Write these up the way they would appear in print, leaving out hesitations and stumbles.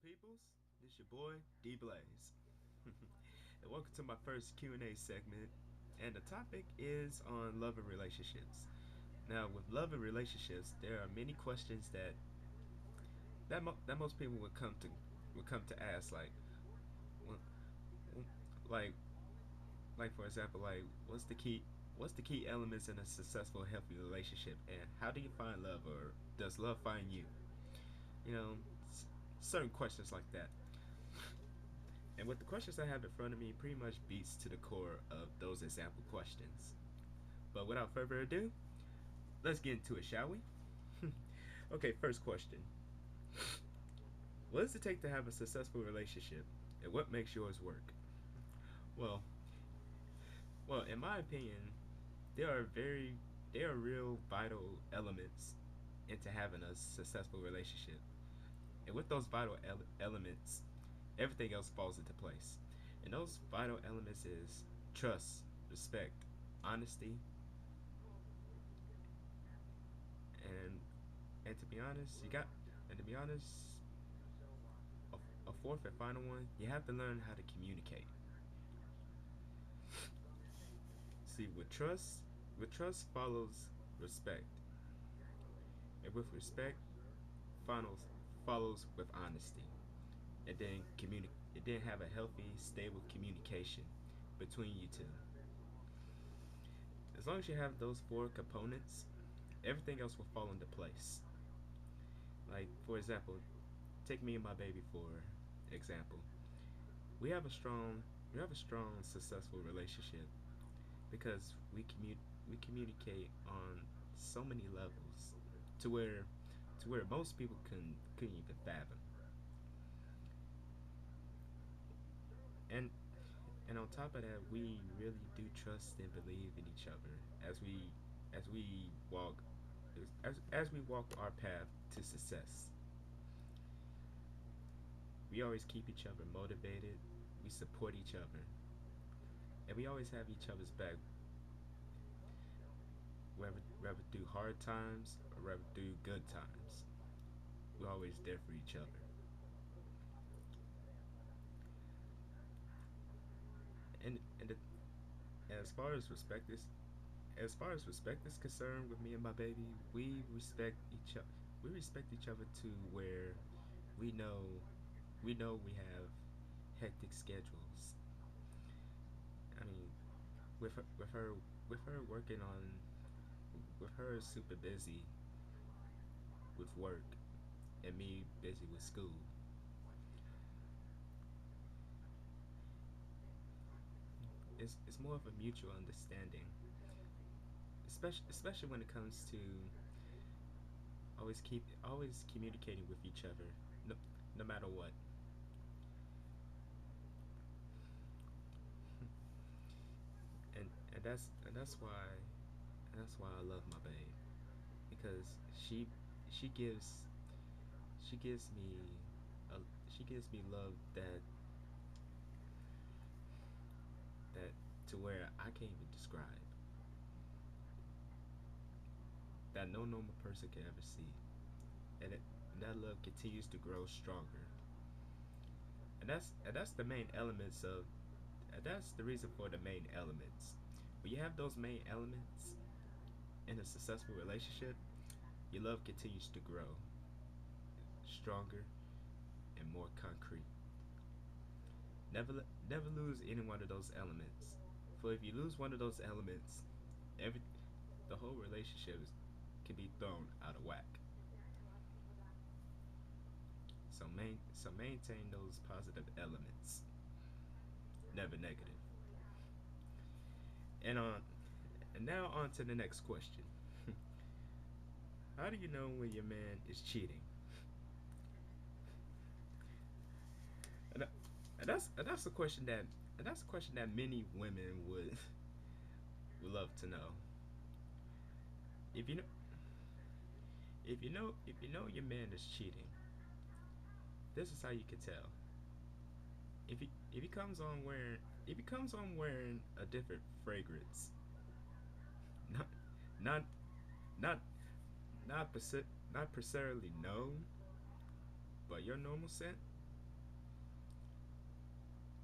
peoples? This your boy D Blaze, and welcome to my first Q&A segment. And the topic is on love and relationships. Now, with love and relationships, there are many questions that most people would come to ask, well, like for example, what's the key elements in a successful, healthy relationship, and how do you find love, or does love find you? You know, certain questions like that. And with the questions I have in front of me, pretty much beats to the core of those example questions. But without further ado, let's get into it, shall we? Okay, first question. What does it take to have a successful relationship, and what makes yours work? Well, in my opinion, there are very there are real vital elements into having a successful relationship. And with those vital elements, everything else falls into place. And those vital elements is trust, respect, honesty, and and to be honest, you got and to be honest, a fourth and final one, you have to learn how to communicate. See, with trust follows respect, and with respect follows follows with honesty, and then have a healthy, stable communication between you two. As long as you have those four components, everything else will fall into place. Like for example, take me and my baby for example. We have a strong, successful relationship because we communicate on so many levels to where most people couldn't even fathom. And on top of that, we really do trust and believe in each other as we walk as we walk our path to success. We always keep each other motivated. We support each other, and we always have each other's back, whether through hard times or whether through good times. We're always there for each other. And as far as respect is concerned, with me and my baby, we respect each other to where we know we have hectic schedules. I mean, with her, with her with her working on with her super busy with work and me busy with school. It's more of a mutual understanding, especially when it comes to always communicating with each other, no matter what. And that's why I love my babe, because she gives she gives me she gives me love that to where I can't even describe, that no normal person can ever see. And that love continues to grow stronger. And that's the main elements of and that's the reason for the main elements. When you have those main elements in a successful relationship, your love continues to grow stronger and more concrete. Never lose any one of those elements. For if you lose one of those elements, every the whole relationship can be thrown out of whack. So maintain those positive elements, never negative. And on and now on to the next question. How do you know when your man is cheating? And, that's a question that many women would love to know. If you know if you know your man is cheating, this is how you can tell. If he comes on wearing a different fragrance, not not not not necessarily known, but your normal scent,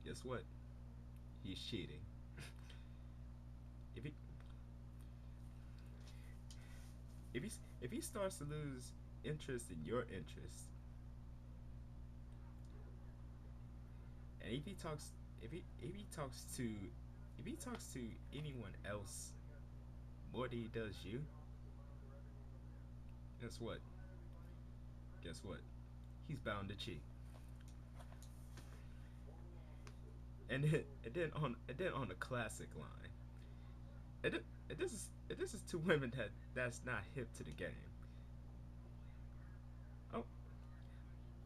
guess what? He's cheating. If he if he starts to lose interest in your interest, and if he talks to if he talks to anyone else more than he does you, guess what? Guess what? He's bound to cheat. And then on a classic line, and this is two women that's not hip to the game. Oh,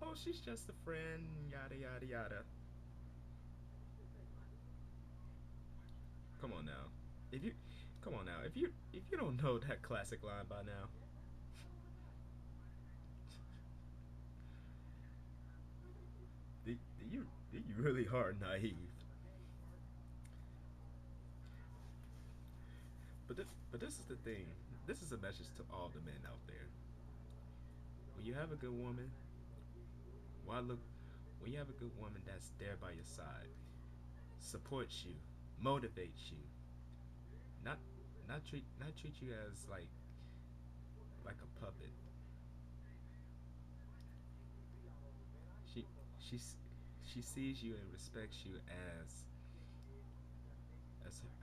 oh, she's just a friend, yada yada yada. Come on now, if you come on now, if you don't know that classic line by now, you really are naive. But this is the thing. This is a message to all the men out there. When you have a good woman, why look? When you have a good woman that's there by your side, supports you, motivates you, not not treat you as like a puppet. She she she sees you and respects you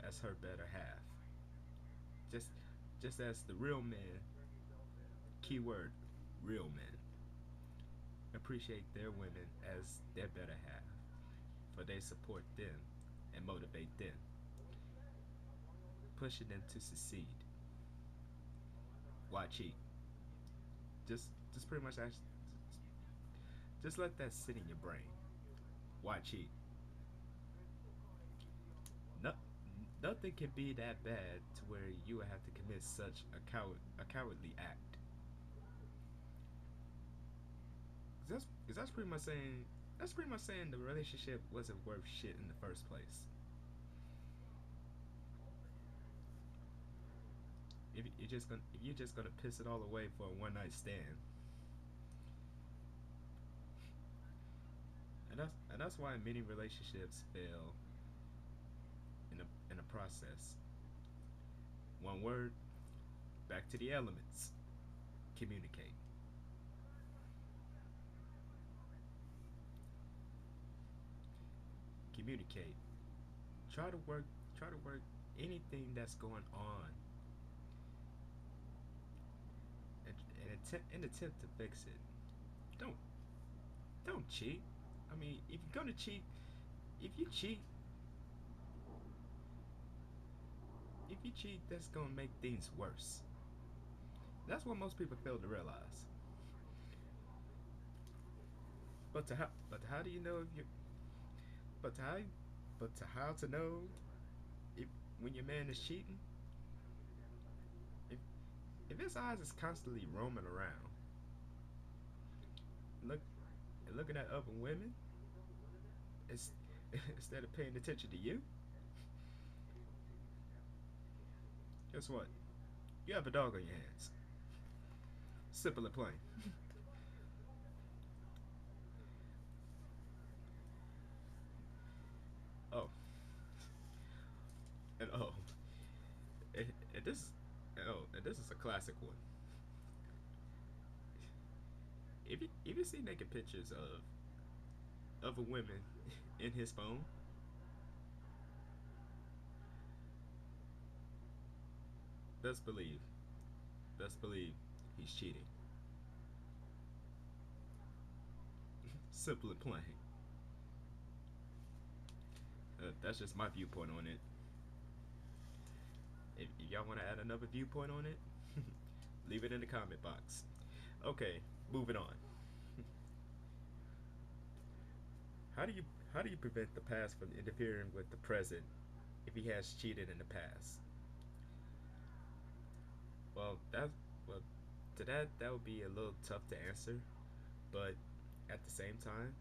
as her better half. Just just as the real men, keyword, real men appreciate their women as their better half, for they support them and motivate them, pushing them to succeed. Why cheat? Just pretty much just let that sit in your brain. Why cheat? No, nothing can be that bad to where you would have to commit such a cowardly act. Cause that's pretty much saying the relationship wasn't worth shit in the first place. If you're just gonna piss it all away for a one night stand, and that's why many relationships fail in a process. One word, back to the elements. Communicate. Communicate. Try to work try to work anything that's going on and attempt to fix it. Don't don't cheat. I mean, if you're gonna cheat, if you cheat, if you cheat, that's gonna make things worse. That's what most people fail to realize. But how do you know if you but to how but to how to know if when your man is cheating? If if his eyes is constantly roaming around, look looking at other women, it's, instead of paying attention to you, guess what? You have a dog on your hands. Simple and plain. Oh, and oh, and this and this is a classic one. If you see naked pictures of a women in his phone, best believe best believe he's cheating. Simple and plain. That's just my viewpoint on it. If y'all want to add another viewpoint on it, leave it in the comment box. Okay, moving on. How do you how do you prevent the past from interfering with the present if he has cheated in the past? Well, well to that would be a little tough to answer, but at the same time,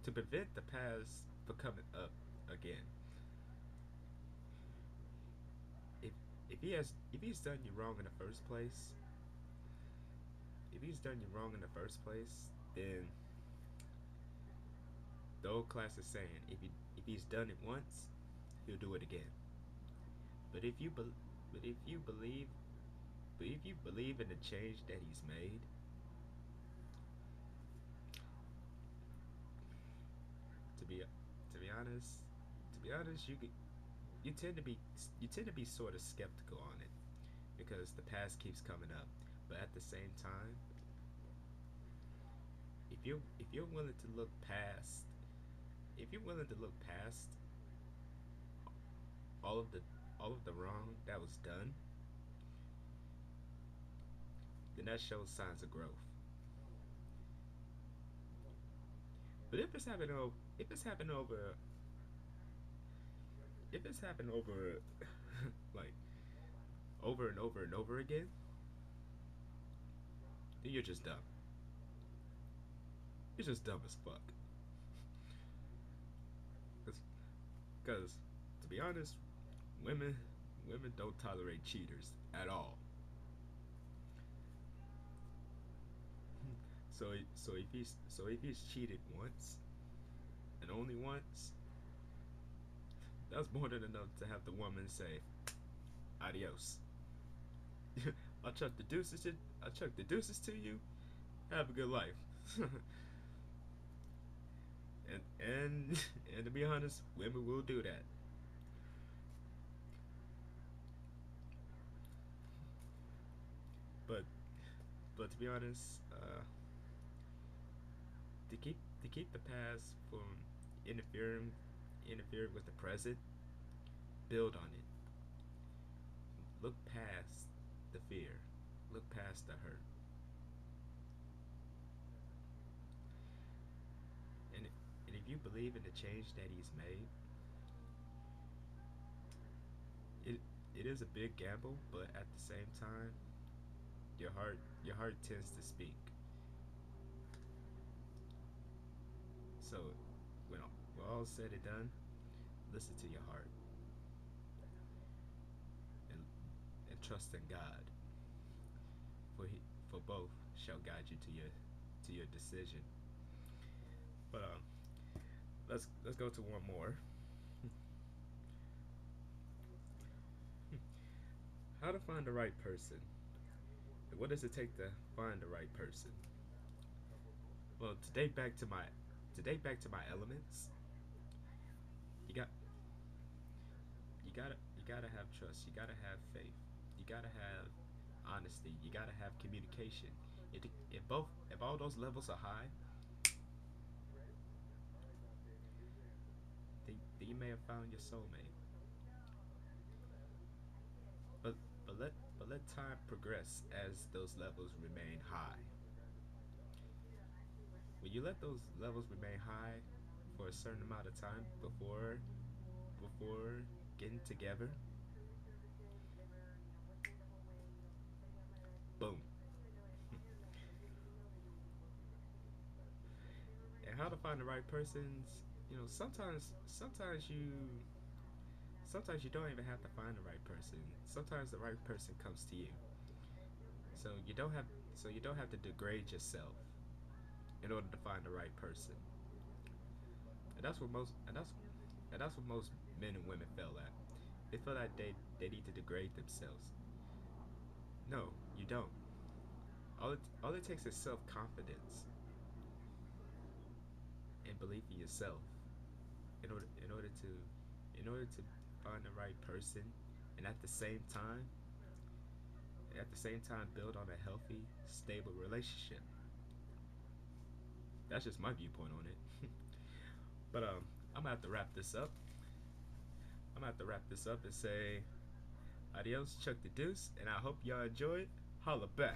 to prevent the past from coming up again, if if he's done you wrong in the first place, if he's done you wrong in the first place, then The old classic saying, if he's done it once, he'll do it again. But if you be, but if you believe but if you believe in the change that he's made, to be to be honest, you tend to be sort of skeptical on it because the past keeps coming up. But at the same time, if you're willing to look past if you're willing to look past all of the wrong that was done, then that shows signs of growth. But if it's happened over if it's happened over like over and over and over again, then you're just dumb. You're just dumb as fuck. Because to be honest, women don't tolerate cheaters at all. So if he's cheated once and only once, that's more than enough to have the woman say adios. I'll chuck the deuces to you. Have a good life. and and to be honest, women will do that. But to be honest, to keep the past from interfering with the present, build on it. Look past the fear. Look past the hurt. And if you believe in the change that he's made, it it is a big gamble, but at the same time, your heart tends to speak. So when all said and done, listen to your heart and trust in God, for both shall guide you to your decision. But let's go to one more. How to find the right person? What does it take to find the right person? Well, to date back to my elements, you got you gotta have trust. You gotta have faith. You gotta have honesty. You gotta have communication. If all those levels are high, then you may have found your soulmate. But let time progress as those levels remain high. When you let those levels remain high for a certain amount of time before getting together, boom. And how to find the right persons? Sometimes you don't even have to find the right person. Sometimes the right person comes to you. So you don't have to degrade yourself in order to find the right person. And that's what most men and women feel at. They feel like they need to degrade themselves. No, you don't. All it takes is self confidence and belief in yourself in order to find the right person, and at the same time build on a healthy, stable relationship. That's just my viewpoint on it. But I'm gonna have to wrap this up. I'm gonna have to wrap this up and say adios, Chuck the Deuce, and I hope y'all enjoyed. Holla back.